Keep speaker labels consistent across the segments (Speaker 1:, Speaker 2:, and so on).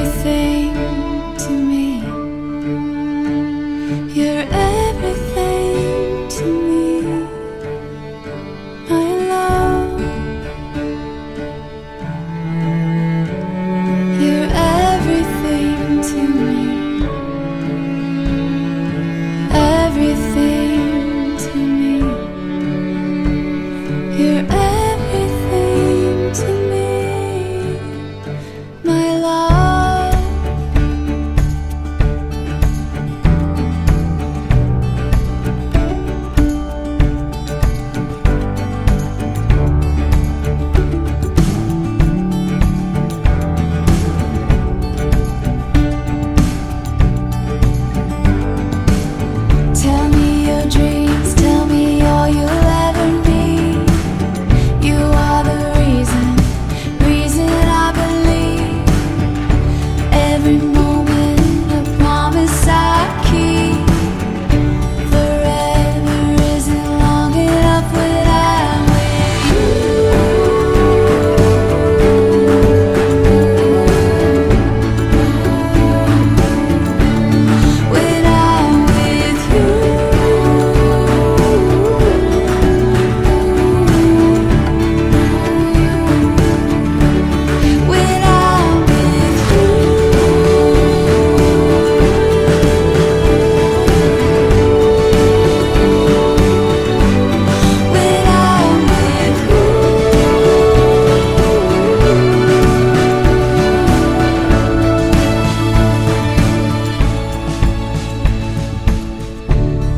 Speaker 1: everything to me. You're everything to me, my love. You're everything to me, everything to me. You're everything to me, my love. Tell me your dreams, tell me all you'll ever need. You are the reason I believe. Every moment a promise I keep. Forever isn't long enough without with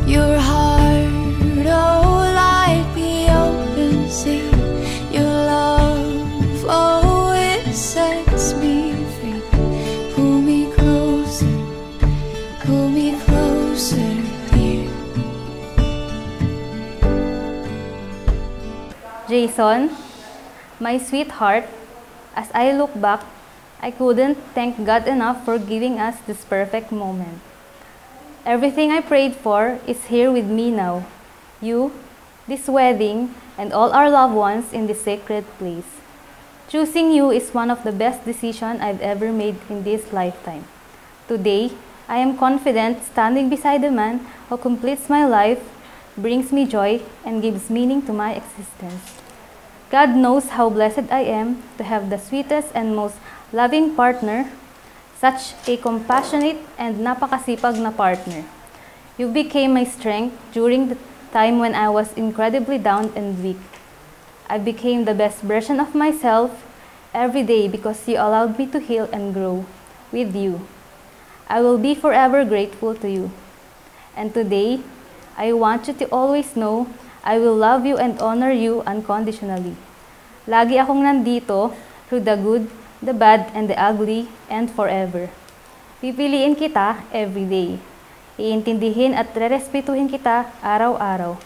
Speaker 1: your heart, oh, like the open sea. Your love, oh, it sets me free. Pull me closer, dear.
Speaker 2: Jason, my sweetheart, as I look back, I couldn't thank God enough for giving us this perfect moment. Everything I prayed for is here with me now. You, this wedding, and all our loved ones in this sacred place. Choosing you is one of the best decisions I've ever made in this lifetime. Today, I am confident standing beside the man who completes my life, brings me joy, and gives meaning to my existence. God knows how blessed I am to have the sweetest and most loving partner, such a compassionate and napakasipag na partner. You became my strength during the time when I was incredibly down and weak. I became the best version of myself every day because you allowed me to heal and grow with you. I will be forever grateful to you. And today, I want you to always know I will love you and honor you unconditionally. Lagi akong nandito through the good, the bad, and the ugly, and forever. Pipiliin kita every day. Iintindihin at rerespetuhin kita araw-araw.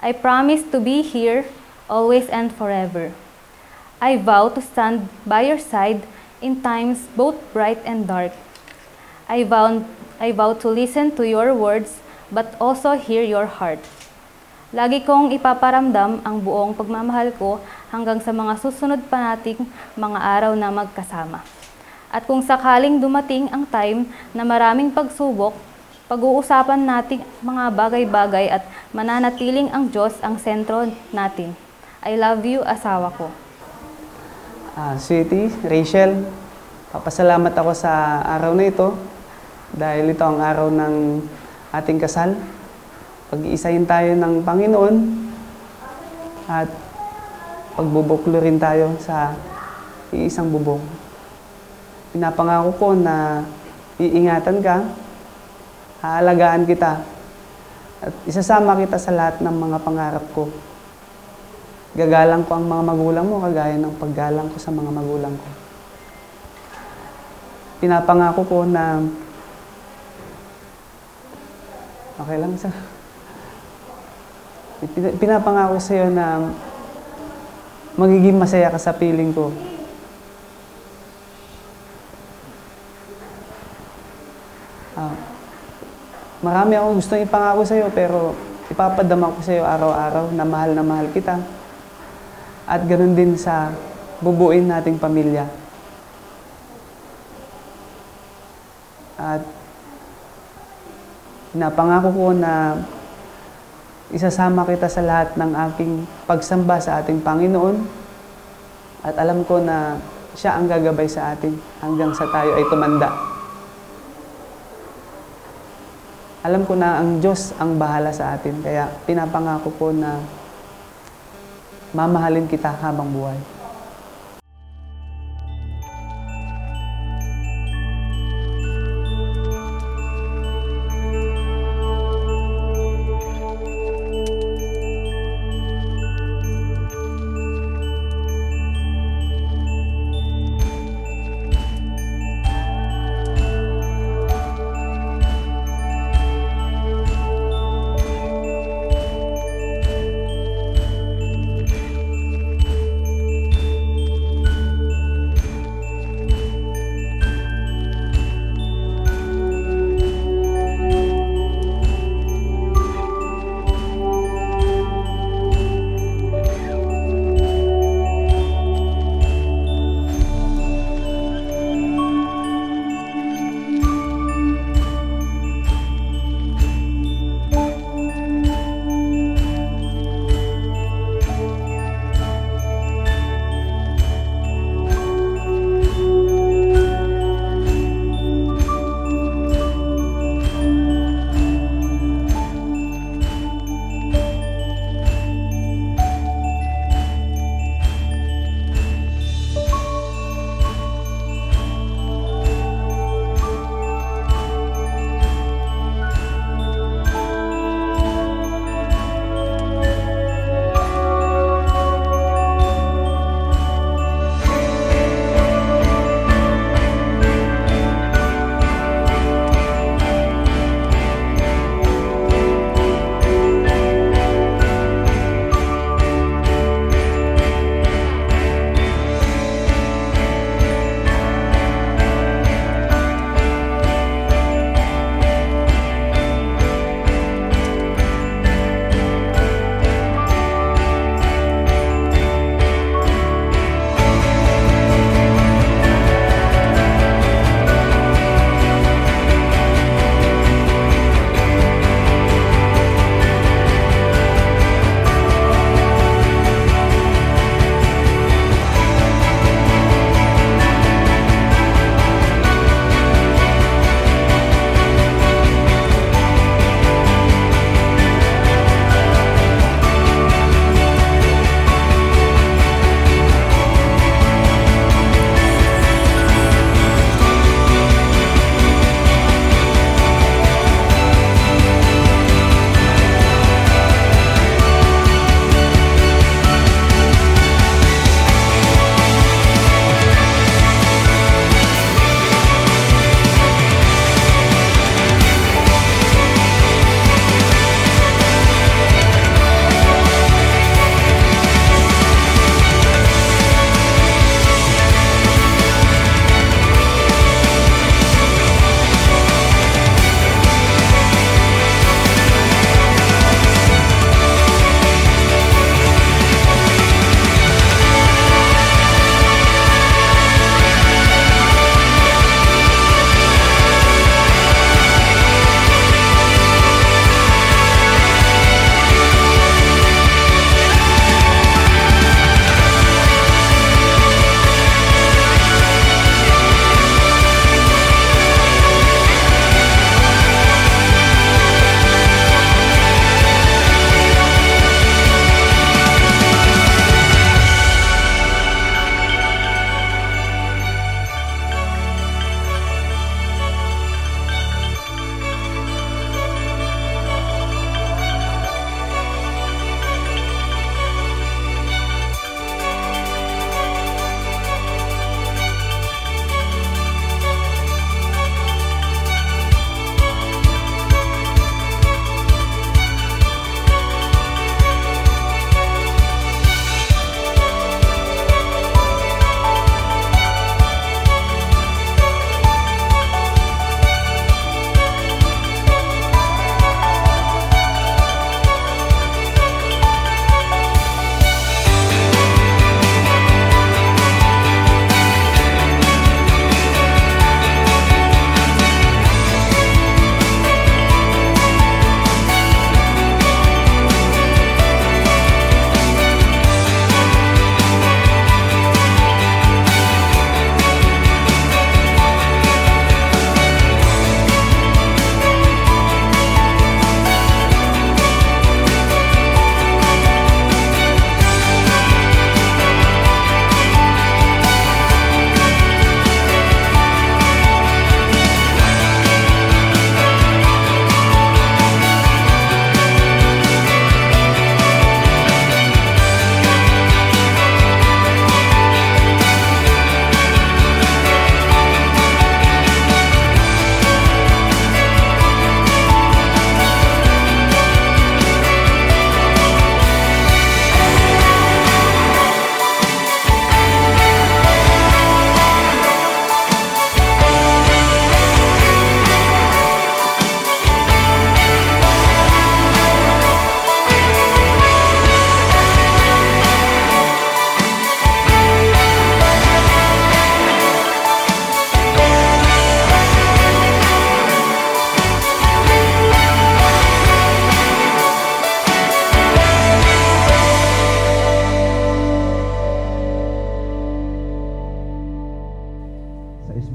Speaker 2: I promise to be here, always and forever. I vow to stand by your side in times both bright and dark. I vow to listen to your words, but also hear your heart. Lagi kong ipaparamdam ang buong pagmamahal ko hanggang sa mga susunod pa nating mga araw na magkasama. At kung sakaling dumating ang time na maraming pagsubok, pag-uusapan nating mga bagay-bagay at mananatiling ang Diyos ang sentro natin. I love you, asawa ko.
Speaker 3: Sweetie, Rachel, papasalamat ako sa araw na ito dahil ito ang araw ng ating kasal. Pag-iisahin tayo ng Panginoon at pagbubuklo rin tayo sa iisang bubong. Pinapangako ko na iingatan ka, haalagaan kita, at isasama kita sa lahat ng mga pangarap ko. Gagalang ko ang mga magulang mo kagaya ng paggalang ko sa mga magulang ko. Pinapangako ko na okay lang sa pinapangako sa iyo na magiging masaya ka sa piling ko. Marami akong gustong ipangako sa iyo pero ipapadama ko sa iyo araw-araw na mahal kita. At ganoon din sa bubuin nating pamilya. At napangako ko na isasama kita sa lahat ng aking pagsamba sa ating Panginoon. At alam ko na siya ang gagabay sa atin hanggang sa tayo ay tumanda. Alam ko na ang Diyos ang bahala sa atin, kaya pinapangako ko na mamahalin kita habang buhay.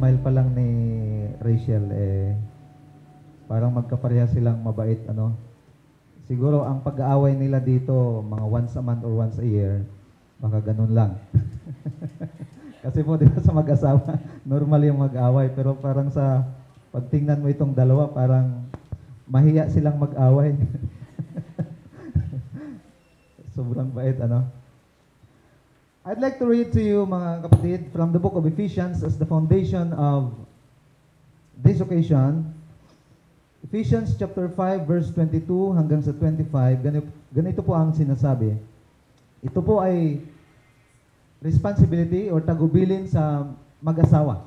Speaker 4: smile pa lang ni Rachel, parang magkapareha silang mabait, ano. Siguro ang pag-aaway nila dito, mga once a month or once a year, baka ganun lang. Kasi po, di ba sa mag-asawa, normal yung mag-away. Pero parang sa pagtingnan mo itong dalawa, parang mahiya silang mag-away. Sobrang bait, ano? I'd like to read to you, mga kapatid, from the book of Ephesians as the foundation of this occasion. Ephesians chapter 5, verse 22 hanggang sa 25, ganito po ang sinasabi. Ito po ay responsibility or tagubilin sa mag-asawa,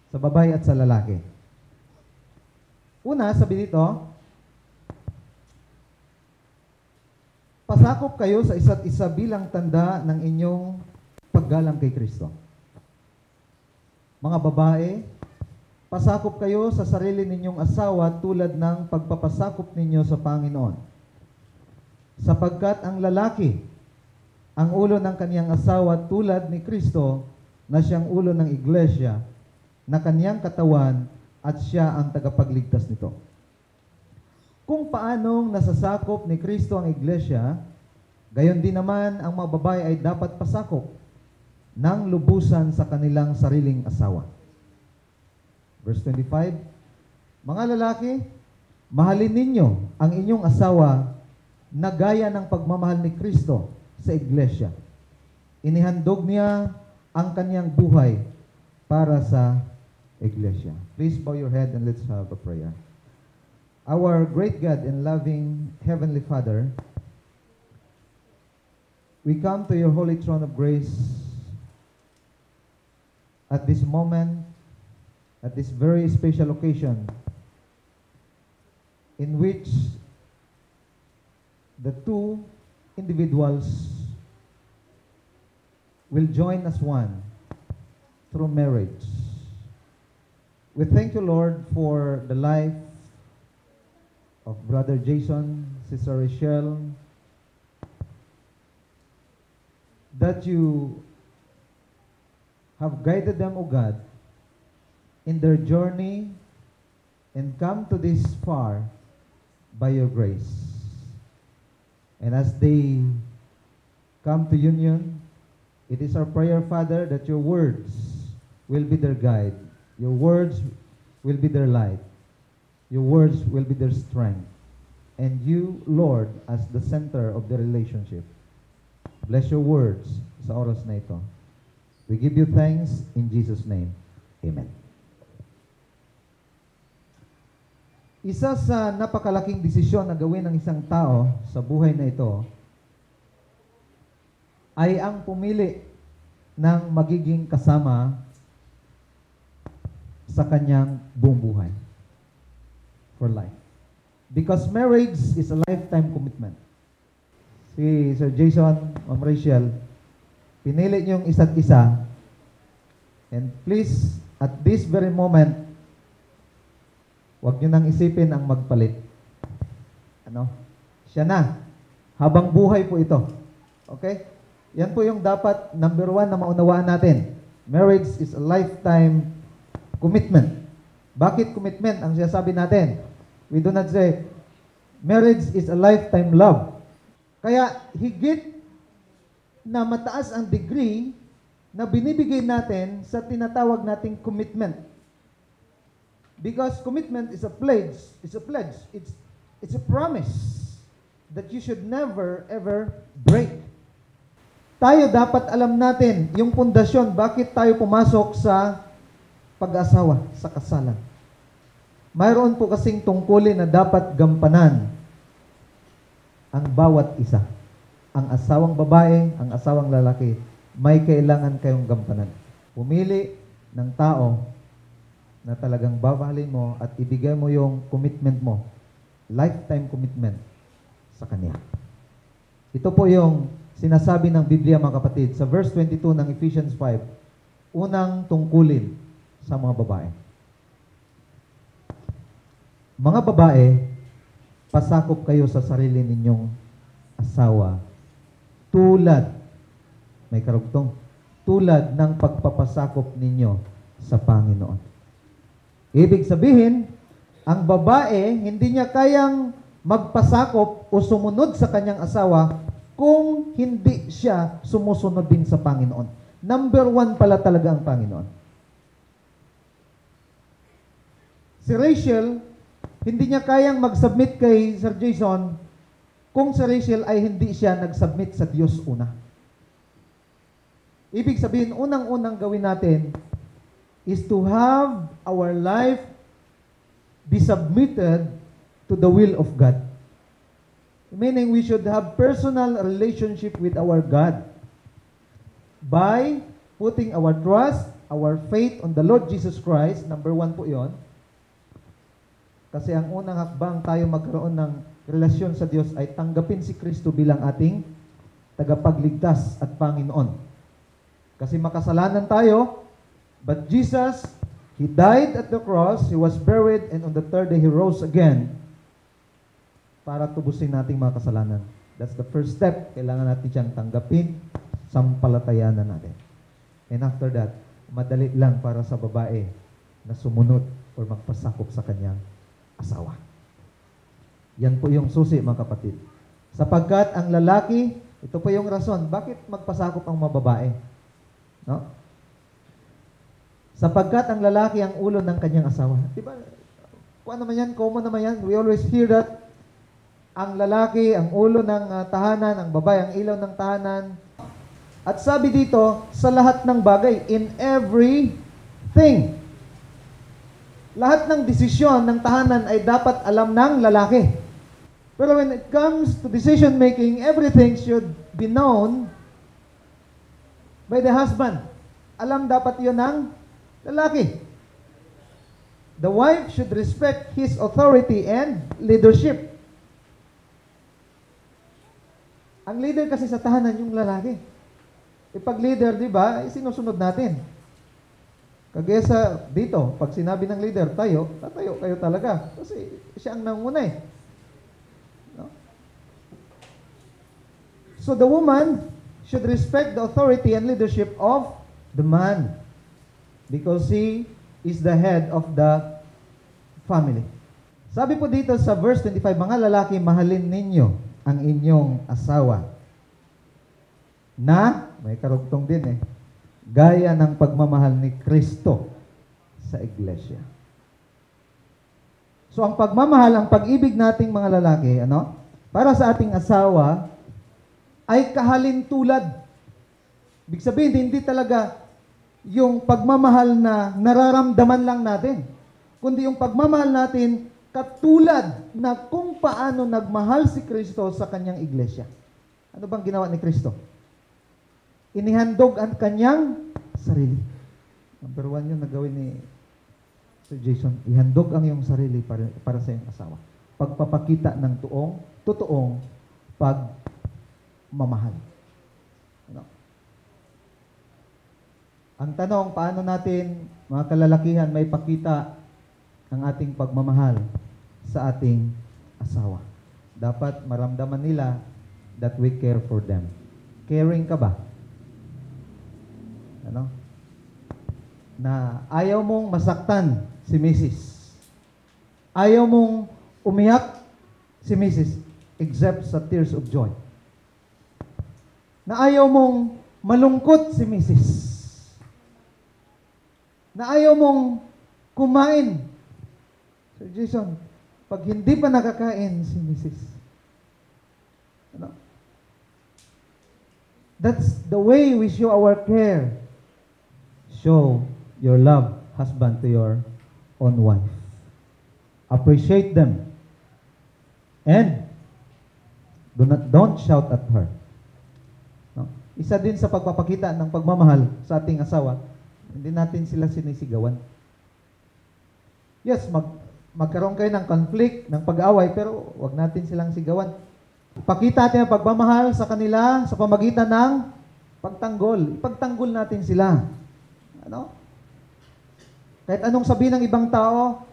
Speaker 4: sa babae at sa lalaki. Una, sabi dito, pasakop kayo sa isa't isa bilang tanda ng inyong paggalang kay Kristo. Mga babae, pasakop kayo sa sarili ninyong asawa tulad ng pagpapasakop ninyo sa Panginoon. Sapagkat ang lalaki, ang ulo ng kaniyang asawa tulad ni Kristo na siyang ulo ng iglesia, na kaniyang katawan at siya ang tagapagligtas nito. Kung paanong nasasakop ni Kristo ang iglesia, gayon din naman ang mga babae ay dapat pasakop ng lubusan sa kanilang sariling asawa. Verse 25, mga lalaki, mahalin ninyo ang inyong asawa na gaya ng pagmamahal ni Kristo sa iglesia. Inihandog niya ang kanyang buhay para sa iglesia. Please bow your head and let's have a prayer. Our great God and loving Heavenly Father, we come to your holy throne of grace at this moment, at this very special occasion, in which the two individuals will join as one through marriage. We thank you, Lord, for the life of Brother Jason, Sister Rachel, that you have guided them, O God, in their journey and come to this far by your grace. And as they come to union, it is our prayer, Father, that your words will be their guide. Your words will be their light. Your words will be their strength. And you, Lord, as the center of the relationship. Bless your words sa oras na ito. We give you thanks in Jesus' name. Amen. Isa sa napakalaking desisyon na gawin ng isang tao sa buhay na ito ay ang pumili ng magiging kasama sa kanyang buong buhay for life. Because marriage is a lifetime commitment. Si Sir Jason, Ma'am Rachel, pinili niyong isa't isa, and please, at this very moment, huwag niyo nang isipin ang magpalit. Ano? Siya na. Habang buhay po ito. Okay? Yan po yung dapat, number one, na maunawaan natin. Marriage is a lifetime commitment. Bakit commitment ang sinasabi natin? We do not say, marriage is a lifetime love. Kaya, higit na mataas ang degree na binibigay natin sa tinatawag nating commitment. Because commitment is a pledge. It's a pledge. It's a promise that you should never, ever break. Tayo dapat alam natin yung pundasyon, bakit tayo pumasok sa pag-asawa, sa kasalan. Mayroon po kasing tungkulin na dapat gampanan ang bawat isa. Ang asawang babae, ang asawang lalaki, may kailangan kayong gampanan. Pumili ng tao na talagang babahalin mo at ibigay mo yung commitment mo, lifetime commitment sa kanya. Ito po yung sinasabi ng Biblia, mga kapatid, sa verse 22 ng Ephesians 5, unang tungkulin sa mga babae. Mga babae, pasakop kayo sa sarili ninyong asawa tulad, may karugtong, tulad ng pagpapasakop ninyo sa Panginoon. Ibig sabihin, ang babae, hindi niya kayang magpasakop o sumunod sa kanyang asawa kung hindi siya sumusunod din sa Panginoon. Number one pala talaga ang Panginoon. Si Rachel, hindi niya kayang mag-submit kay Sir Jason kung si Rachel ay hindi siya nag-submit sa Diyos una. Ibig sabihin, unang-unang gawin natin is to have our life be submitted to the will of God. Meaning, we should have personal relationship with our God by putting our trust, our faith on the Lord Jesus Christ. Number one po yon. Kasi ang unang hakbang tayo magkaroon ng relasyon sa Diyos ay tanggapin si Kristo bilang ating tagapagligtas at Panginoon. Kasi makasalanan tayo, but Jesus, He died at the cross, He was buried, and on the third day, He rose again para tubusin nating mga kasalanan. That's the first step. Kailangan natin siyang tanggapin, sampalatayanan natin. And after that, madali lang para sa babae na sumunod or magpasakop sa kanyang asawa. Yan po yung susi, mga kapatid. Sapagkat ang lalaki, ito po yung rason, bakit magpasakop ang mga babae? No? Sapagkat ang lalaki ang ulo ng kanyang asawa. Diba? Kung ano naman yan, common naman yan. We always hear that. Ang lalaki, ang ulo ng tahanan, ang babae, ang ilaw ng tahanan. At sabi dito, sa lahat ng bagay, in everything. Lahat ng desisyon ng tahanan ay dapat alam ng lalaki. Pero when it comes to decision making, everything should be known by the husband. Alam dapat yun ng lalaki. The wife should respect his authority and leadership. Ang leader kasi sa tahanan yung lalaki. Pag leader, di ba, sinusunod natin. Kagaya sa dito, pag sinabi ng leader, tayo, tatayo kayo talaga. Kasi siya ang nanguna eh. No? So the woman should respect the authority and leadership of the man because he is the head of the family. Sabi po dito sa verse 25, mga lalaki, mahalin ninyo ang inyong asawa na, may karugtong din gaya ng pagmamahal ni Kristo sa iglesia. So ang pagmamahal, ang pag-ibig nating mga lalaki, para sa ating asawa, ay kahalintulad. Ibig sabihin, hindi talaga yung pagmamahal na nararamdaman lang natin, kundi yung pagmamahal natin katulad na kung paano nagmahal si Kristo sa kanyang iglesia. Ano bang ginawa ni Kristo? Inihandog ang kanyang sarili. Number one yung nagawin ni Sir Jason. Ihandog ang iyong sarili para sa iyong asawa. Pagpapakita ng totoong pagmamahal. Ang tanong, paano natin, mga kalalakihan, may pakita ang ating pagmamahal sa ating asawa? Dapat maramdaman nila that we care for them. Caring ka ba? Na ayaw mong masaktan si Mrs. Ayaw mong umiyak si Mrs. except sa tears of joy. Na ayaw mong malungkot si Mrs. Na ayaw mong kumain. Sir Jason, pag hindi pa nakakain si Mrs. That's the way we show our care. Show your love, husband, to your own wife. Appreciate them. And don't shout at her. Isa din sa pagpapakita ng pagmamahal sa ating asawa, hindi natin sila sinisigawan. Yes, magkaroon kayo ng conflict, ng pag-away, pero wag natin silang sigawan. Pakita natin ang pagmamahal sa kanila sa pamagitan ng pagtanggol. Ipagtanggol natin sila. Kahit anong sabihin ng ibang tao,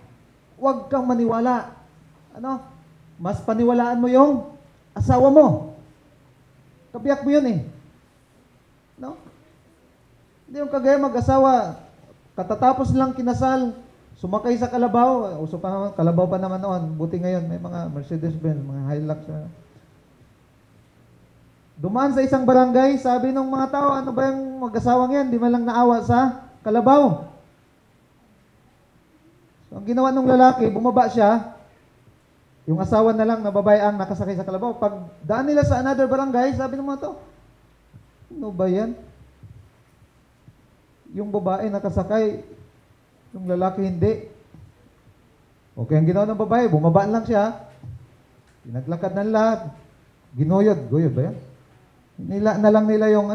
Speaker 4: huwag kang maniwala. Mas paniwalaan mo yung asawa mo. Kabiyak mo yun Hindi yung kagaya mag-asawa, katatapos lang kinasal, Sumakay sa kalabaw, uso pa naman, kalabaw pa naman noon. Buti ngayon, may mga Mercedes-Benz, mga Hilux. Dumaan sa isang barangay, sabi ng mga tao, ano ba yung mag-asawang yan? Di man lang naawa sa kalabaw. So, ang ginawa ng lalaki, bumaba siya, yung asawa na lang na babae ang nakasakay sa kalabaw. Pag daan nila sa another barangay, sabi ng mga tao, ano ba yan? Yung babae nakasakay, yung lalaki hindi. Okay, ang ginawa ng babae, bumabaan lang siya. Pinaglakad ng lahat. Guyod ba yan? Na lang nila yung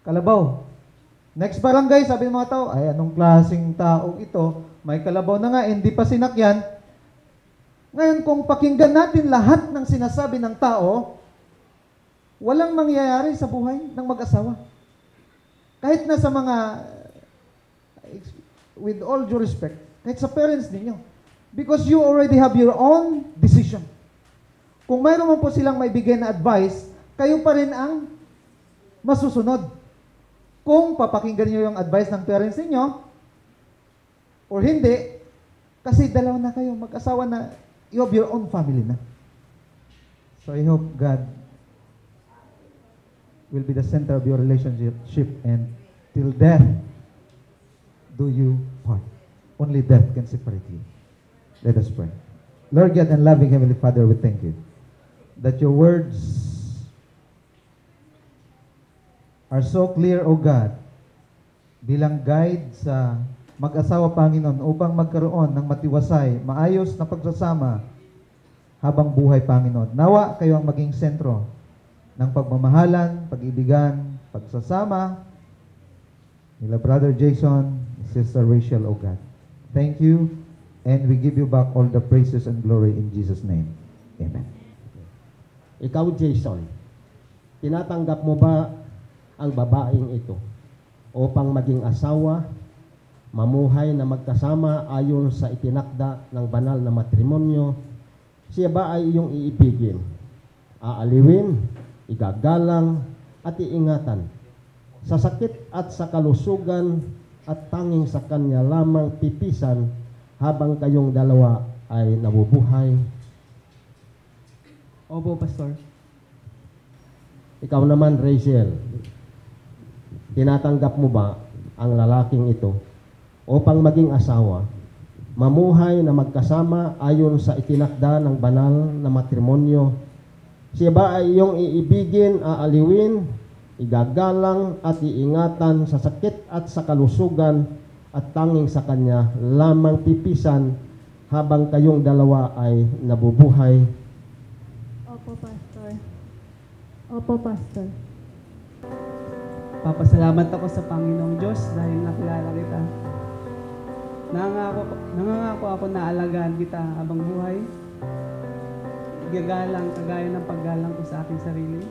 Speaker 4: kalabaw. Next barangay, sabi ng mga tao, ay anong klaseng tao ito? May kalabaw na nga, hindi pa sinakyan. Ngayon, kung pakinggan natin lahat ng sinasabi ng tao, walang mangyayari sa buhay ng mag-asawa. Kahit na sa mga with all due respect, kahit sa parents ninyo. Because you already have your own decision. Kung mayroon man po silang maibigay na advice, kayo pa rin ang masusunod. Kung papakinggan niyo yung advice ng parents ninyo, or hindi, kasi dalawa na kayo, mag-asawa na, you have your own family na. So I hope God will be the center of your relationship, and till death do you part. Only death can separate you. Let us pray. Lord God and loving Heavenly Father, we thank you that your words are so clear, O God, bilang guide sa mag-asawa, Panginoon, upang magkaroon ng matiwasay, maayos na pagsasama habang buhay, Panginoon. Nawa kayo ang maging sentro ng pagmamahalan, pag-ibigan, pagsasama nila Brother Jason, Sister Rachel, O God. Thank you, and we give you back all the praises and glory in Jesus' name. Amen.
Speaker 5: Ikaw, Jason, tinatanggap mo ba ang babaeng ito upang maging asawa, mamuhay na magkasama ayon sa itinakda ng banal na matrimonyo? Siya ba ay iyong iibigin, aaliwin, igagalang, at iingatan sa sakit at sa kalusugan, at tanging sa kanya lamang pipisan habang kayong dalawa ay nabubuhay?
Speaker 3: Opo, Pastor.
Speaker 5: Ikaw naman, Rachel, tinatanggap mo ba ang lalaking ito upang maging asawa, mamuhay na magkasama ayon sa itinakda ng banal na matrimonyo? Siya ba ay iyong iibigin, aaliwin, igagalang, at iingatan sa sakit at sa kalusugan, at tanging sa kanya lamang pipisan habang kayong dalawa ay nabubuhay?
Speaker 2: Opo, Pastor. Opo, Pastor.
Speaker 3: Papasalamat ako sa Panginoong Diyos dahil nakilala kita. Nangangako ako na alagaan kita habang buhay. Igagalang kagaya ng paggalang ko sa aking sarili.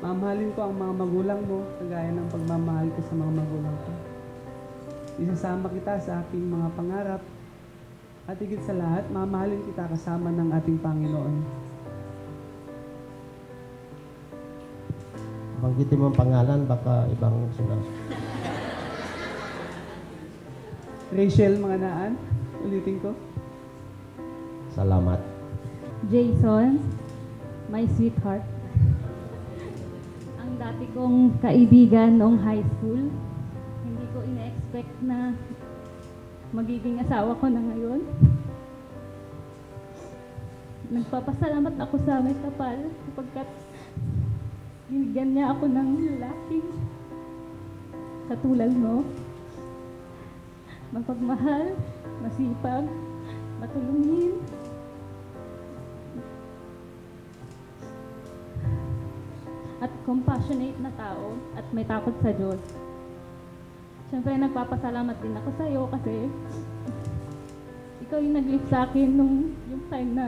Speaker 3: Mamahalin ko ang mga magulang mo kagaya ng pagmamahal ko sa mga magulang ko. Isasama kita sa aking mga pangarap, at higit sa lahat, mamahalin kita kasama ng ating Panginoon.
Speaker 5: Banggitin mo ang pangalan, baka ibang sulat.
Speaker 3: Rachel, mga naan, ulitin ko.
Speaker 5: Salamat.
Speaker 2: Jason, my sweetheart. Ang dati kong kaibigan noong high school, hindi ko ina-expect na magiging asawa ko na ngayon. Nagpapasalamat ako sa may kapal sapagkat binigyan niya ako ng lalaking katulad mo. Mapagmahal, masipag, matulungin. At compassionate na tao at may takot sa Diyos. Siyempre, nagpapasalamat din ako sa iyo kasi ikaw yung nag-lift sa akin nung yung time na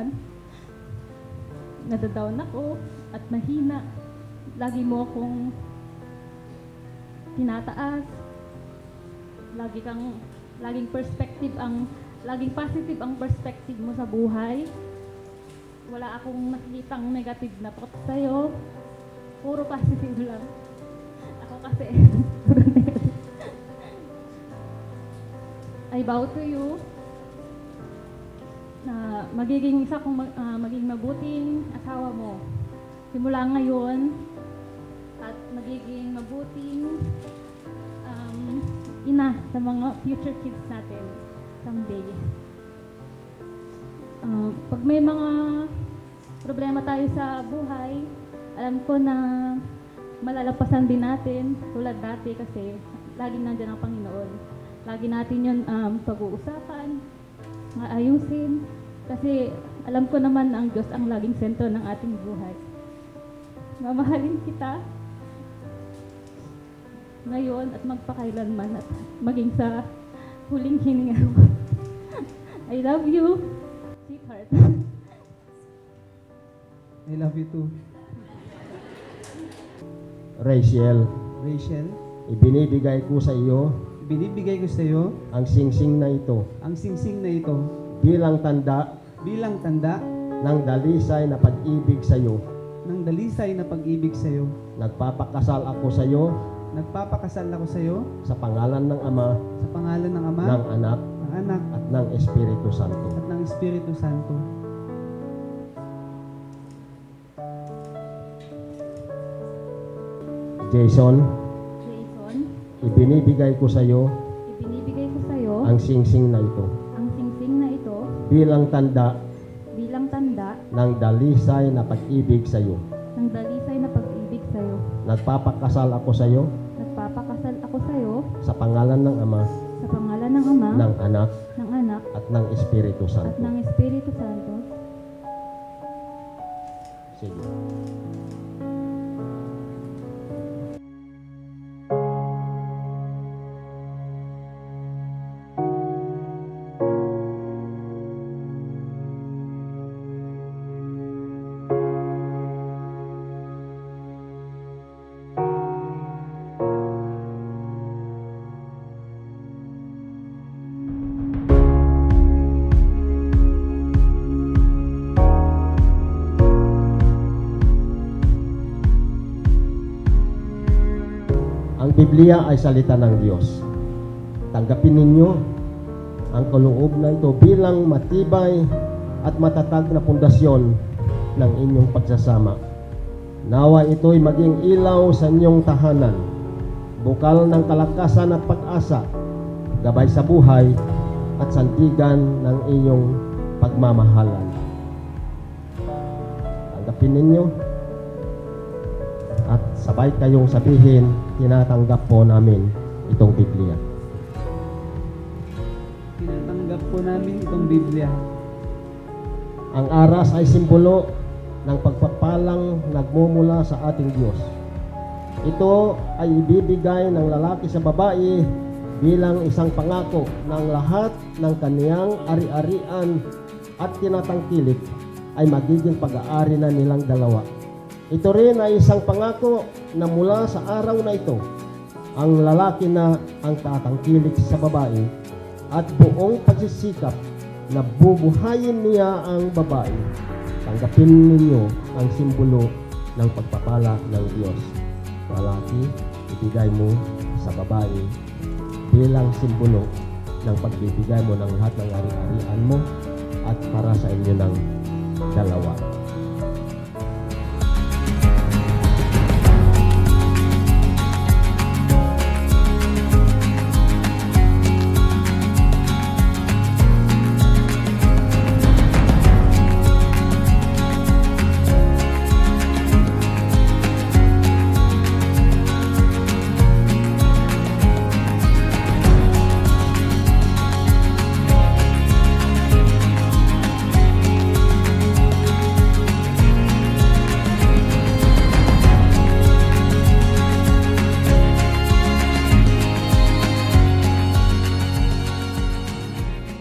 Speaker 2: nadadown ako at mahina. Lagi mo akong tinataas. Laging positive ang perspective mo sa buhay. Wala akong nakikitang negative na thought sa'yo. Puro positive lang. Ako kasi, I
Speaker 6: I vow to you na magiging isa kong magiging mabuting asawa mo simula ngayon at magiging mabuting ina sa mga future kids natin someday. Pag may mga problema tayo sa buhay, alam ko na malalampasan din natin tulad dati kasi laging nandiyan ang Panginoon. Lagi natin yun pag-uusapan, maayusin, kasi alam ko naman na ang Diyos ang laging sentro ng ating buhay. Mamahalin kita ngayon at magpakailanman at maging sa huling hininga mo. I love you, sweetheart.
Speaker 3: I love you too.
Speaker 5: Rachel, ibinibigay ko sa iyo
Speaker 3: Binibigay ko sa iyo
Speaker 5: ang singsing na ito
Speaker 3: ang singsing na ito
Speaker 5: bilang tanda
Speaker 3: ng
Speaker 5: dalisay na pag-ibig sa iyo.
Speaker 3: Pag-ibig sa iyo.
Speaker 5: Nagpapakasal ako sa iyo sa pangalan ng Ama, ng Anak, at ng Espiritu Santo. Jason, ibinibigay ko sa iyo ang singsing na ito bilang tanda ng dalisay na pag-ibig sa iyo. Nagpapakasal ako sa iyo sa pangalan ng Ama, ng Anak, at ng Espiritu Santo. Sige. Ang Biblia ay salita ng Diyos. Tanggapin ninyo ang kaloob na ito bilang matibay at matatag na pundasyon ng inyong pagsasama. Nawa ito'y maging ilaw sa inyong tahanan, bukal ng kalakasan at pag-asa, gabay sa buhay at sandigan ng inyong pagmamahalan. Tanggapin ninyo at sabay kayong sabihin, tinatanggap po namin itong Biblia.
Speaker 3: Tinatanggap po namin itong Biblia.
Speaker 5: Ang aras ay simbolo ng pagpapalang nagmumula sa ating Diyos. Ito ay ibibigay ng lalaki sa babae bilang isang pangako ng lahat ng kaniyang ari-arian at tinatangkilik ay magiging pag-aari na nilang dalawa. Ito rin ay isang pangako na mula sa araw na ito, ang lalaki na ang tatangkilik sa babae at buong pagsisikap na bubuhayin niya ang babae. Tanggapin ninyo ang simbolo ng pagpapala ng Diyos. Lalaki, ibigay mo sa babae bilang simbolo ng pagbibigay mo ng lahat ng ari-arian mo at para sa inyo ng dalawa.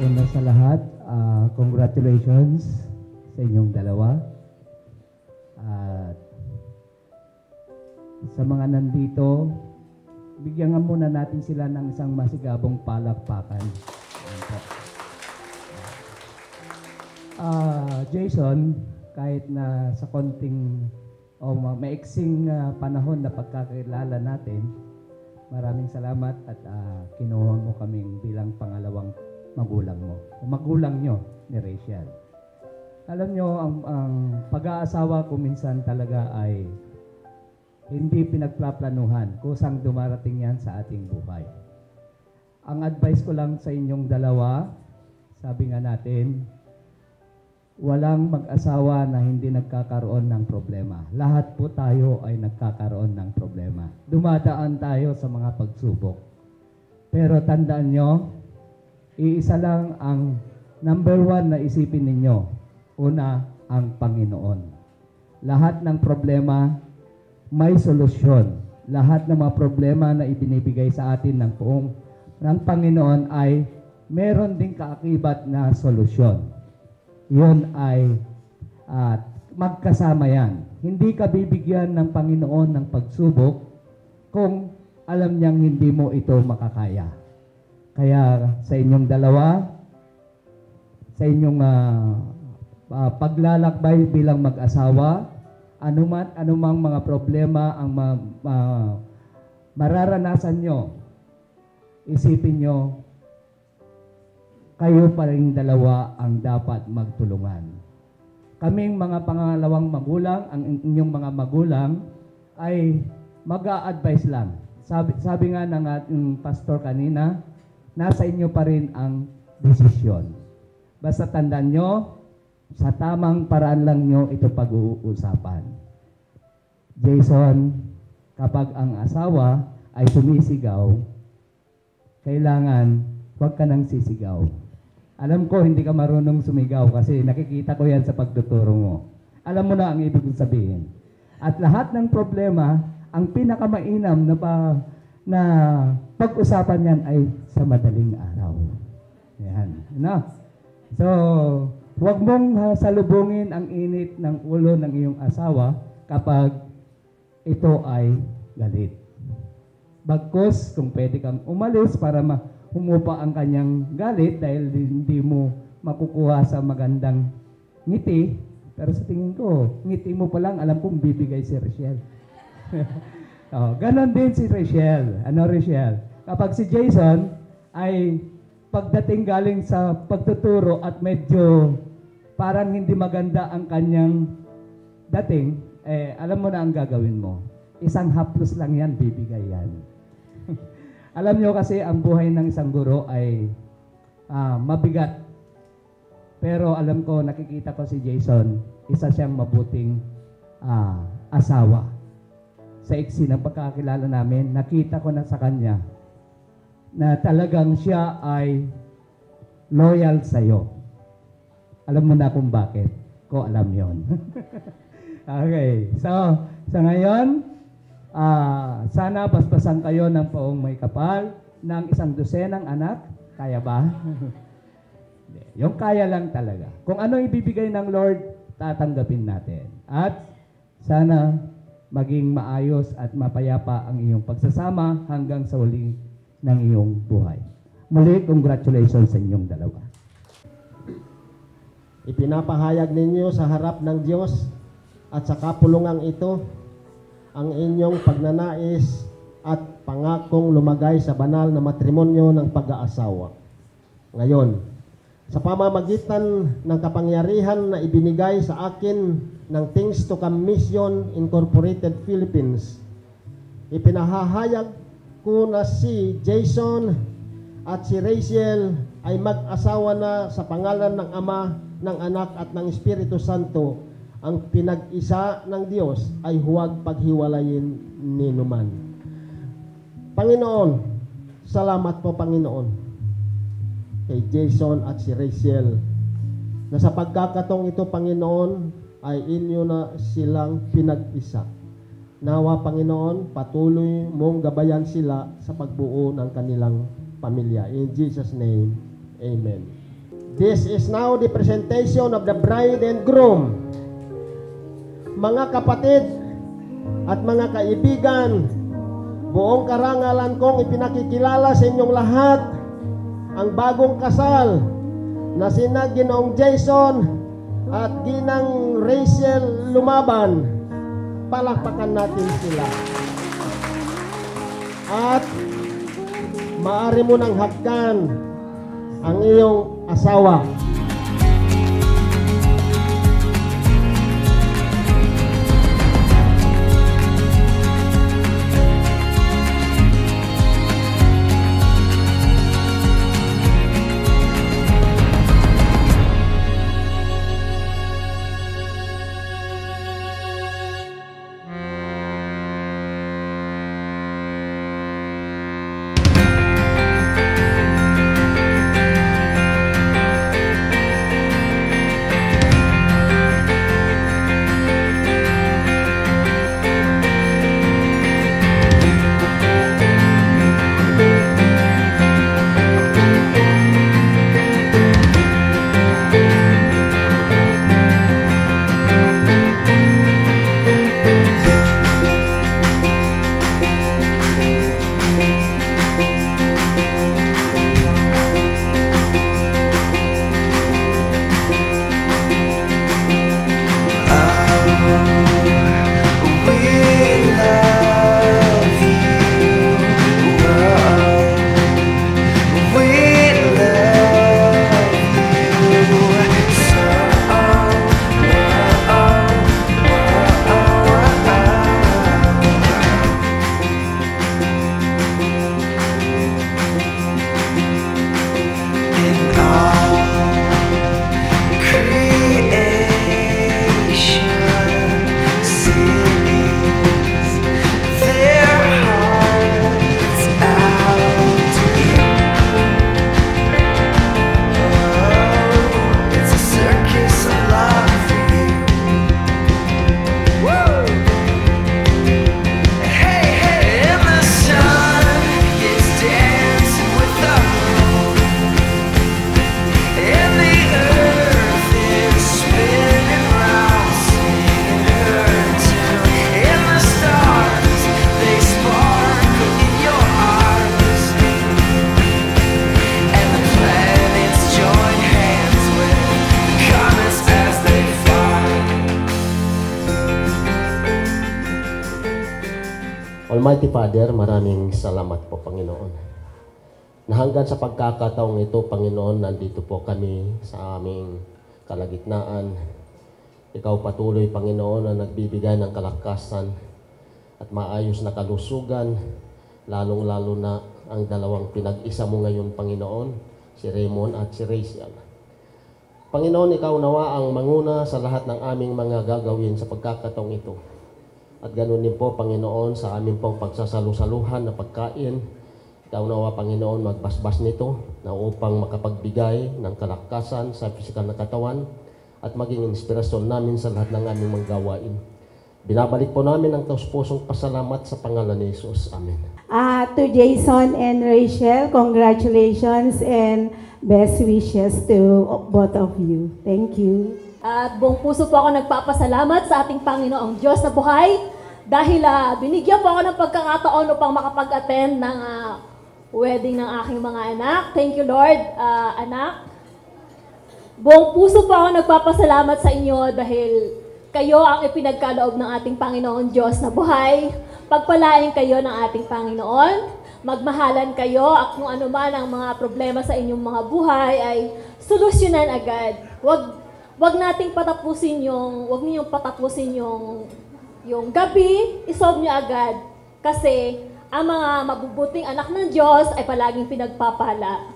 Speaker 7: Una sa lahat, congratulations sa inyong dalawa. At sa mga nandito, bigyan nga muna natin sila ng isang masigabong palakpakan. Jason, kahit na sa konting o maiksing panahon na pagkakilala natin, Maraming salamat at kinuha mo kaming bilang pangalawang magulang mo. O magulang nyo ni Rachel. Alam nyo, ang pag-aasawa ko minsan talaga ay hindi pinagplaplanuhan. Kusang dumarating yan sa ating buhay. Ang advice ko lang sa inyong dalawa, sabi nga natin, walang mag-asawa na hindi nagkakaroon ng problema. Lahat po tayo ay nagkakaroon ng problema. Dumadaan tayo sa mga pagsubok. Pero tandaan nyo, iisa lang ang number one na isipin ninyo. Una, ang Panginoon. Lahat ng problema, may solusyon. Lahat ng mga problema na ibinibigay sa atin ng Panginoon ay meron ding kaakibat na solusyon. Yun ay magkasama yan. Hindi ka bibigyan ng Panginoon ng pagsubok kung alam niyang hindi mo ito makakaya. Kaya sa inyong dalawa, sa inyong paglalakbay bilang mag-asawa, anumang mga problema ang mararanasan nyo, isipin nyo, kayo pa rin dalawa ang dapat magtulungan. Kaming mga pangalawang magulang, ang inyong mga magulang, ay mag-a-advise lang. Sabi nga ng ating pastor kanina, nasa inyo pa rin ang desisyon. Basta tandaan nyo, sa tamang paraan lang nyo ito pag-uusapan. Jason, kapag ang asawa ay sumisigaw, kailangan huwag ka nang sisigaw. Alam ko, hindi ka marunong sumigaw kasi nakikita ko yan sa pagtuturo mo. Alam mo na ang ibig sabihin. At lahat ng problema, ang pinakamainam na pag-usapan yan ay sa madaling araw. Yan. No? So, huwag mong salubungin ang init ng ulo ng iyong asawa kapag ito ay galit. Bagkus, kung pwede kang umalis para humupa ang kanyang galit dahil hindi mo makukuha sa magandang ngiti. Pero sa tingin ko, ngiti mo pa lang, alam kong bibigay si Rachel. Ganon din si Rachel. Ano Rachel? Kapag si Jason ay pagdating galing sa pagtuturo at medyo parang hindi maganda ang kanyang dating, alam mo na ang gagawin mo. Isang haplos lang yan, bibigay yan. Alam nyo kasi ang buhay ng isang guro ay mabigat. Pero alam ko, nakikita ko si Jason, isa siyang mabuting asawa. Sa iksi ng pagkakilala namin, nakita ko na sa kanya na talagang siya ay loyal sa'yo. Alam mo na kung bakit. Ko alam yon. Okay. So, sa ngayon, sana basbasan kayo ng poong may kapal ng 100 anak. Kaya ba? Yung kaya lang talaga. Kung ano ibibigay ng Lord, tatanggapin natin. At sana maging maayos at mapayapa ang iyong pagsasama hanggang sa huli ng iyong buhay. Muli, congratulations sa inyong dalawa.
Speaker 5: Ipinapahayag ninyo sa harap ng Diyos at sa kapulungang ito ang inyong pagnanais at pangakong lumagay sa banal na matrimonyo ng pag-aasawa. Ngayon, sa pamamagitan ng kapangyarihan na ibinigay sa akin ng Things to Come Mission Incorporated Philippines, ipinahahayag ko na si Jason at si Rachel ay mag-asawa na sa pangalan ng Ama, ng Anak at ng Espiritu Santo. Ang pinag-isa ng Diyos ay huwag paghiwalayin ni numan. Panginoon, salamat po Panginoon kay Jason at si Rachel na sa pagkakataong ito Panginoon ay inyo na silang pinag-isa. Nawa Panginoon, patuloy mong gabayan sila sa pagbuo ng kanilang pamilya. In Jesus' name, Amen. This is now the presentation of the bride and groom. Mga kapatid at mga kaibigan, buong karangalan kong ipinakikilala sa inyong lahat ang bagong kasal na sina Ginoong Jason at Ginang Rachel Lumaban. Palakpakan natin sila. At maaari mo nang hagkan ang iyong asawa. Almighty Father, maraming salamat po, Panginoon. Na hanggang sa pagkakataong ito, Panginoon, nandito po kami sa aming kalagitnaan. Ikaw patuloy, Panginoon, na nagbibigay ng kalakasan at maayos na kalusugan, lalong-lalo na ang dalawang pinag-isa mo ngayon, Panginoon, si Raymond at si Rachel. Panginoon, ikaw nawa ang manguna sa lahat ng aming mga gagawin sa pagkakataong ito. At ganoon din po, Panginoon, sa aming pong pagsasalusaluhan na pagkain. Ikaw nawa, Panginoon, magbasbas nito na upang makapagbigay ng kalakasan sa pisikal na katawan at maging inspirasyon namin sa lahat ng aming mga gawain. Binabalik po namin ang taus-pusong pasalamat sa pangalan ni Jesus. Amen.
Speaker 8: To Jason and Rachel, congratulations and best wishes to both of you. Thank you.
Speaker 9: At buong puso po ako nagpapasalamat sa ating Panginoong Diyos na buhay dahil binigyan po ako ng pagkakataon upang makapag-attend ng wedding ng aking mga anak. Thank you, Lord, anak. Buong puso po ako nagpapasalamat sa inyo dahil kayo ang ipinagkaloob ng ating Panginoong Diyos na buhay. Pagpalain kayo ng ating Panginoon. Magmahalan kayo at kung ano man ang mga problema sa inyong mga buhay ay solusyonan agad. Wag nating patapusin wag ninyong patapusin yung gabi, isolve nyo agad. Kasi ang mga mabubuting anak ng Diyos ay palaging pinagpapala.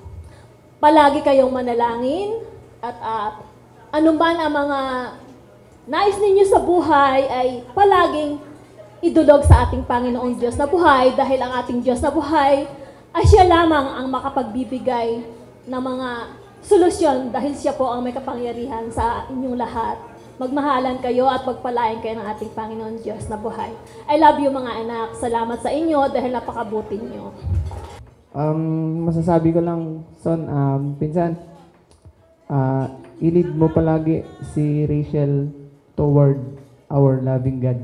Speaker 9: Palagi kayong manalangin at anuman ang mga nais ninyo sa buhay ay palaging idulog sa ating Panginoong Diyos na buhay dahil ang ating Diyos na buhay ay siya lamang ang makapagbibigay ng mga solusyon dahil siya po ang may kapangyarihan sa inyong lahat. Magmahalan kayo at pagpalain kayo ng ating Panginoon Diyos na buhay. I love you mga anak. Salamat sa inyo dahil napakabuti niyo.
Speaker 10: Masasabi ko lang, Son, pinsan, i-lead mo palagi si Rachel toward our loving God.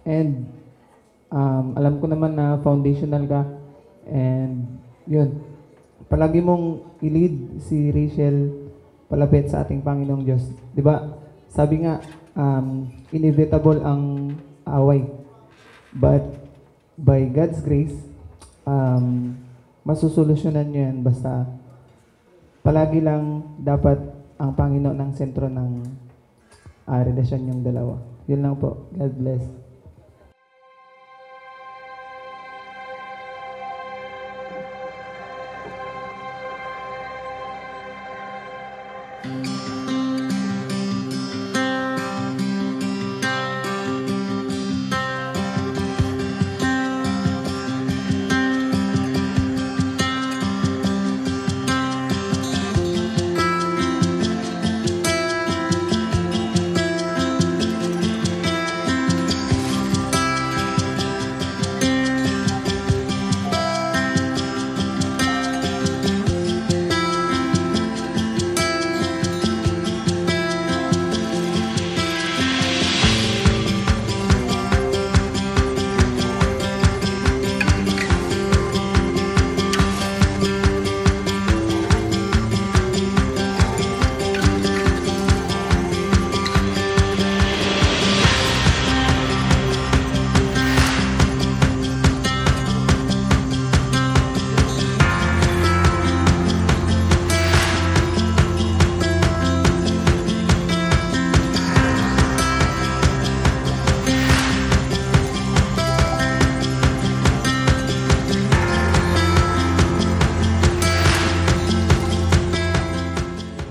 Speaker 10: And alam ko naman na foundational ka. And yun, palagi mong i-lead si Rachel palapit sa ating Panginoong Diyos. Di ba? Sabi nga, inevitable ang away. But by God's grace, masusolusyonan nyo yan. Basta palagi lang dapat ang Panginoon ng sentro ng relasyon yung dalawa. Yun lang po. God bless.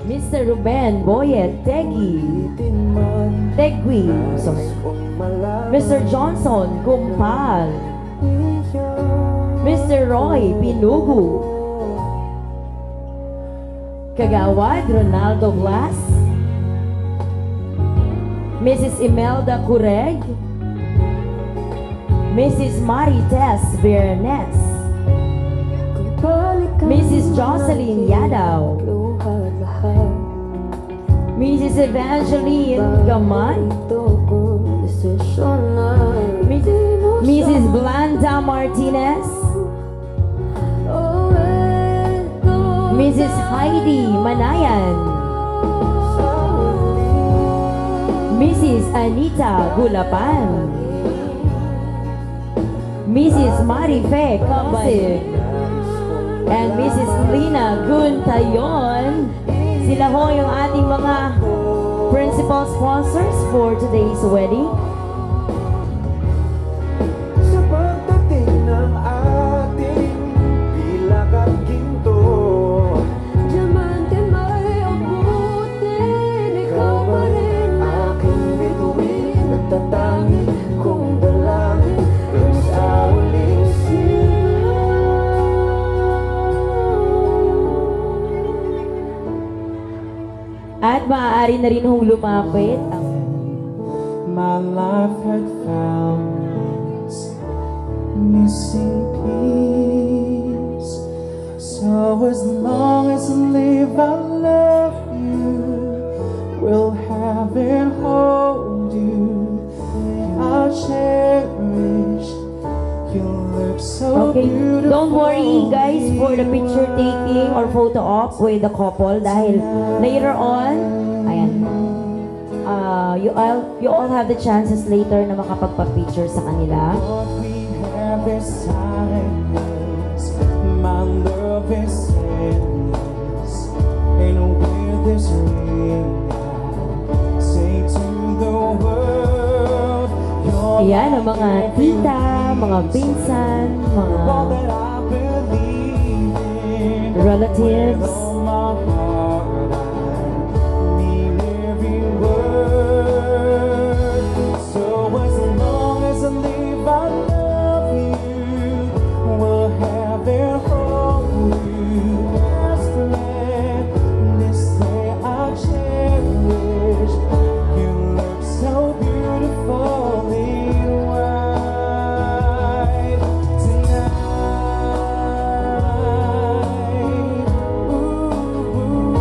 Speaker 11: Mr. Ruben Boyet Tegui, sorry. Mr. Johnson Gumpal, Mr. Roy Pinugu, Kagawad Ronaldo Blas, Mrs. Imelda Cureg, Mrs. Marites Bernes, Mrs. Jocelyn Yadaw, Mrs. Evangeline Gaman, Mrs. Blanda Martinez, Mrs. Heidi Manayan, Mrs. Anita Gulapan, Mrs. Marife Kamsig, and Mrs. Lina Guntayon. Sila ho yung ating mga principal sponsors for today's wedding.
Speaker 12: Sa pagdating ng ating pilak at ginto, diamante may abutin, ikaw pa rin aking bituin at tatangin kong dalangin hanggang sa huling sila.
Speaker 11: At maaari na rin hong lumapit ang
Speaker 12: my life had found its missing piece. So as long as I live, I love you. We'll have it, hold you. I'll cherish. You look so
Speaker 11: okay,
Speaker 12: beautiful.
Speaker 11: don't worry guys for the picture taking or photo op with the couple dahil later on, ayan, you all have the chances later na makapagpa-picture sa kanila.
Speaker 12: What we have is silence. My love is endless. And with this ring, I say to the world, you're
Speaker 11: Ayan, ang mga tita, mga pinsan, mga
Speaker 12: all that I believe in.
Speaker 11: relatives.
Speaker 12: With all my heart, I mean every word. So as long as I live, I love you. We'll have it, hold you. Just let this day I cherish. You look so beautiful in white tonight. Ooh.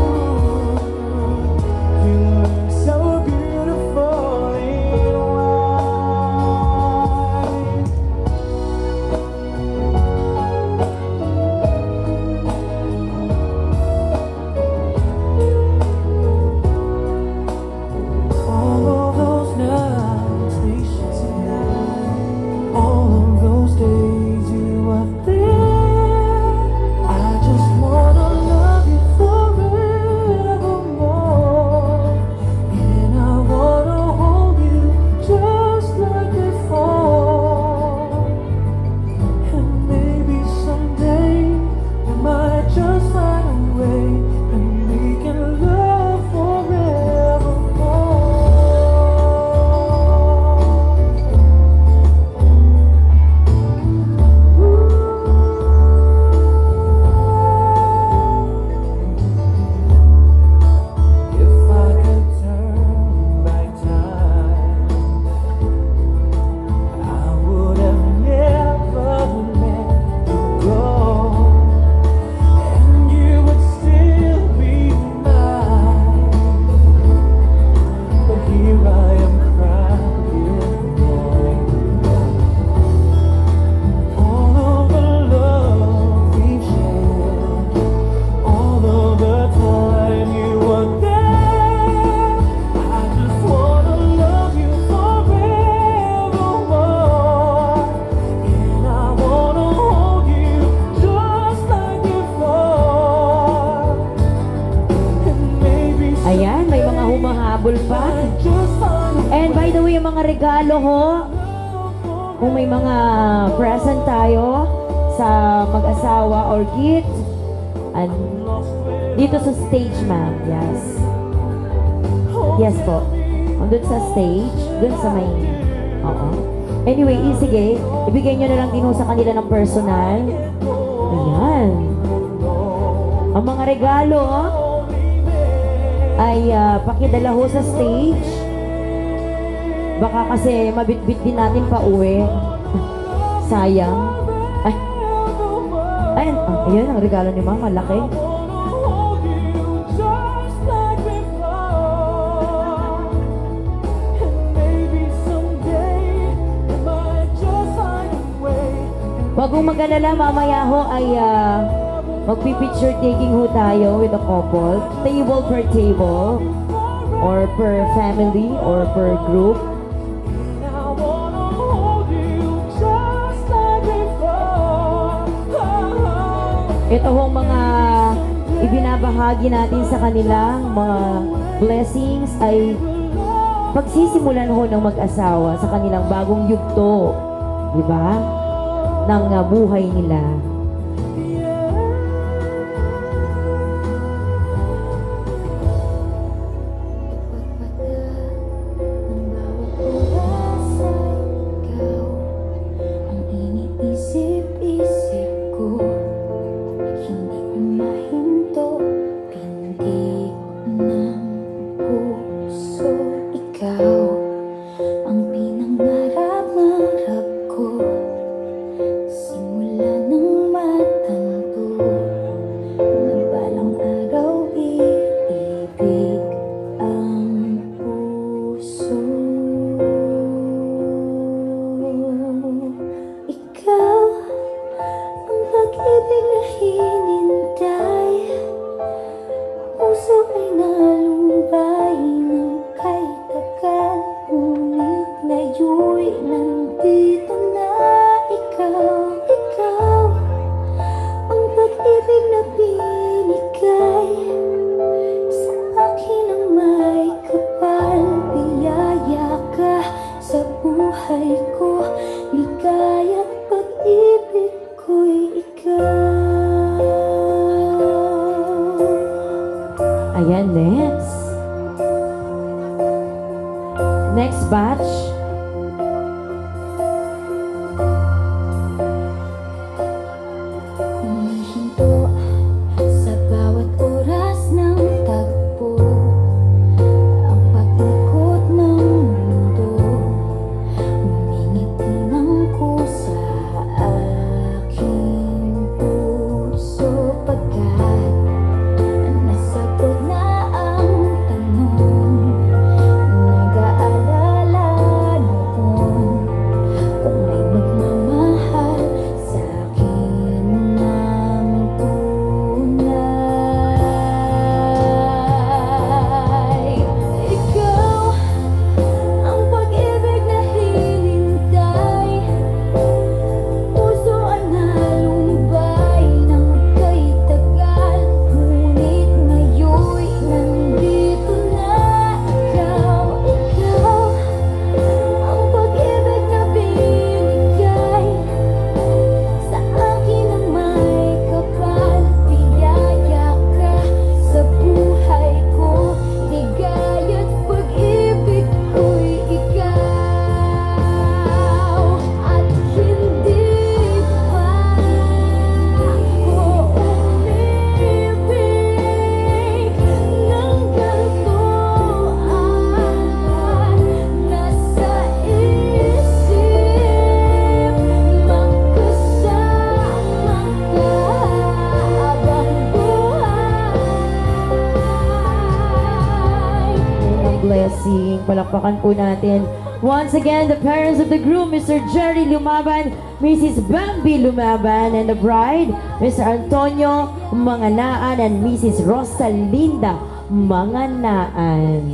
Speaker 11: mga regalo ho, kung may mga present tayo sa mag-asawa or gift, and dito sa stage, ma'am. Yes. Yes po. Doon sa stage, doon sa may... Oo. Anyway, sige, ibigay nyo na lang din ho sa kanila ng personal. Ayan. Ang mga regalo ay pakidala ho sa stage. Baka kasi mabitbit din natin pa uwi. Sayang. Ay, ayan ang regalo ni mama, laki. Huwag mong mag-alala, mamaya ho ay magpipicture taking ho tayo with a couple. Table per table, or per family, or per group. Ito hong mga ibinabahagi natin sa kanilang mga blessings ay pagsisimulan ho ng mag-asawa sa kanilang bagong yugto, di ba? Ng buhay nila. Ayan, next. Next batch.
Speaker 1: Humihinto sa bawat oras ng tagpo, ang pag-ikot ng mundo, humingiti ng kusa aking puso pagkat nasagot na ang tanong. Nag-aalala noon kung may magmamahal sa akin ng tunay. Ikaw ang pag-ibig na hinintay, puso ang nalumbay ng kay tagal, ngunit ngayon'y nandito na ikaw. Ikaw ang pag-ibig na binigay sa akin ng may kapal, biyaya ka sa buhay ko, ligaya't pag-ibig ko'y ikaw. At hindi pa ako umibig ng ganito, nasa isip magkasama ka habang buhay.
Speaker 11: Ang blessing. Palakpakan po natin. Once again, the parents of the groom, Mr. Jerry Lumaban, Mrs. Bambi Lumaban, and the bride, Mr. Antonio Manganaan, and Mrs. Rosalinda Manganaan.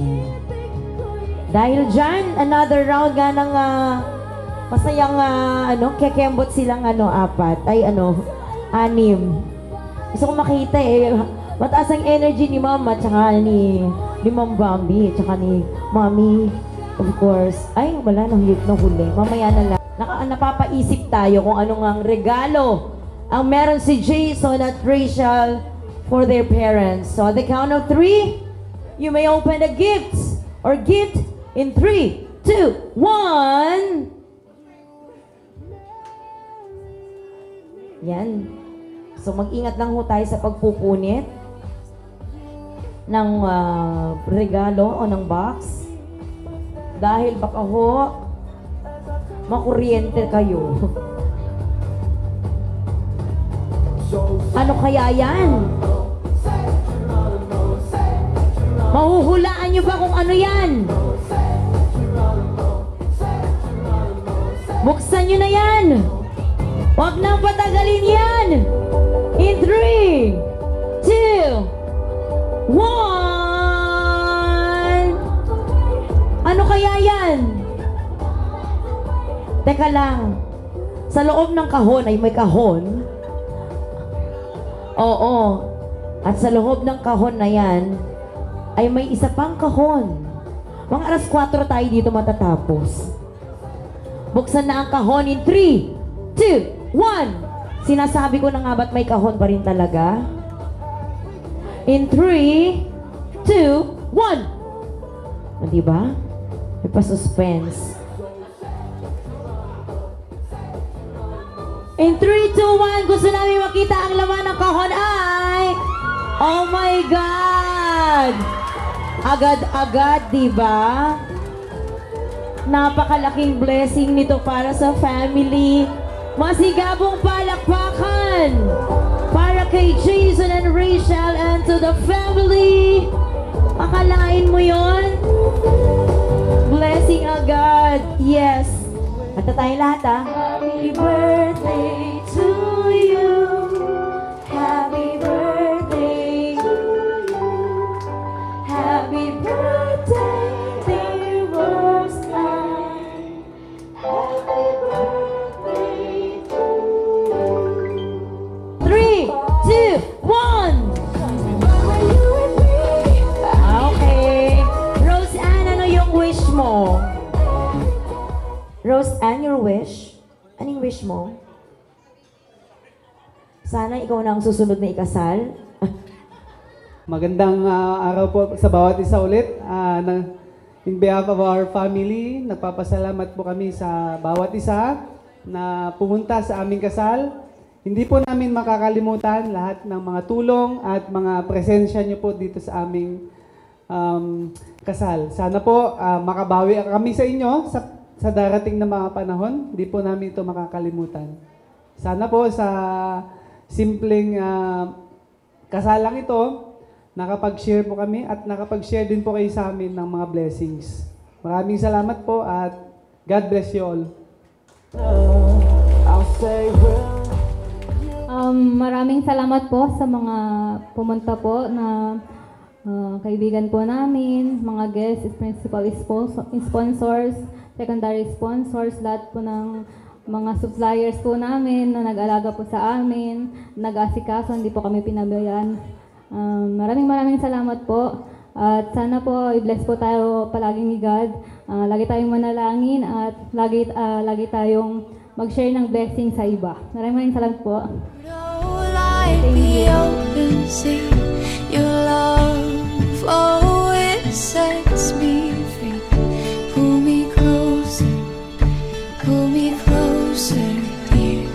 Speaker 11: Dahil dyan, another round nga ng masayang kekembot silang apat, ay anim. Gusto ko makita mataas ang energy ni Mama, tsaka ni Ma'am Bambi, tsaka ni Mami Of course. Ay, wala, nahuli. Mamaya na lang. Napapaisip tayo kung ano nga regalo ang meron si Jason at Rachel for their parents. So at the count of 3, you may open the gifts or gift in 3, 2, 1. Yan. So mag-ingat lang ho tayo sa pagpupunit ng regalo o ng box. Dahil baka ho, makuryente kayo. Ano kaya yan? Mahuhulaan nyo ba kung ano yan? Buksan nyo na yan! Huwag nang patagalin yan! In 3, 2, 1! Ano kaya yan? Teka lang. Sa loob ng kahon ay may kahon. Oo. At sa loob ng kahon na yan ay may isa pang kahon. Mga alas 4 tayo dito matatapos. Buksan na ang kahon in 3, 2, 1. Sinasabi ko na nga ba't may kahon pa rin talaga? In 3, 2, 1. Diba? May pa-suspense. In 3, 2, 1, gusto namin makita ang laman ng kahon ay... Oh my God! Agad-agad, diba? Napakalaking blessing nito para sa family. Masigabong palakpakan para kay Jason and Rachel and to the family. Akalain mo yon? Blessing agad. Yes. At tayo lahat, ha? Happy birthday to you. Happy birthday to you. Happy birthday, dear Roseanne. Happy birthday to you. 3, 2, 1. Okay. Roseanne, ano yung wish mo? Roseanne, your wish? Anong wish mo? Sana ikaw na ang susunod na ikasal.
Speaker 3: Magandang araw po sa bawat isa ulit. In behalf of our family, nagpapasalamat po kami sa bawat isa na pumunta sa aming kasal. Hindi po namin makakalimutan lahat ng mga tulong at mga presensya niyo po dito sa aming kasal. Sana po makabawi kami sa inyo sa darating na mga panahon. Hindi po namin ito makakalimutan. Sana po sa simpleng kasalang ito, nakapag-share po kami at nakapag-share din po kayo sa amin ng mga blessings. Maraming salamat po at God bless you all.
Speaker 2: Maraming salamat po sa mga pumunta po na kaibigan po namin, mga guests, principal sponsors, secondary sponsors, lahat po ng mga suppliers po namin na nag-alaga po sa amin, nag-asikaso, hindi po kami pinabayaan. Maraming salamat po. At sana po i-bless po tayo palagi ni God. Lagi tayong manalangin at lagi tayong mag-share ng blessing sa iba. Maraming salamat po. Thank you.
Speaker 1: Your love always sets me free. Pull me closer, dear.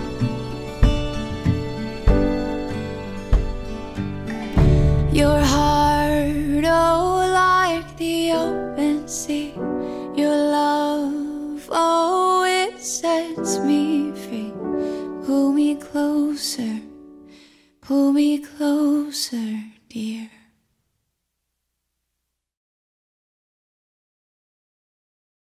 Speaker 1: Your heart, oh, like the open sea. Your love always sets me free. Pull me closer, dear.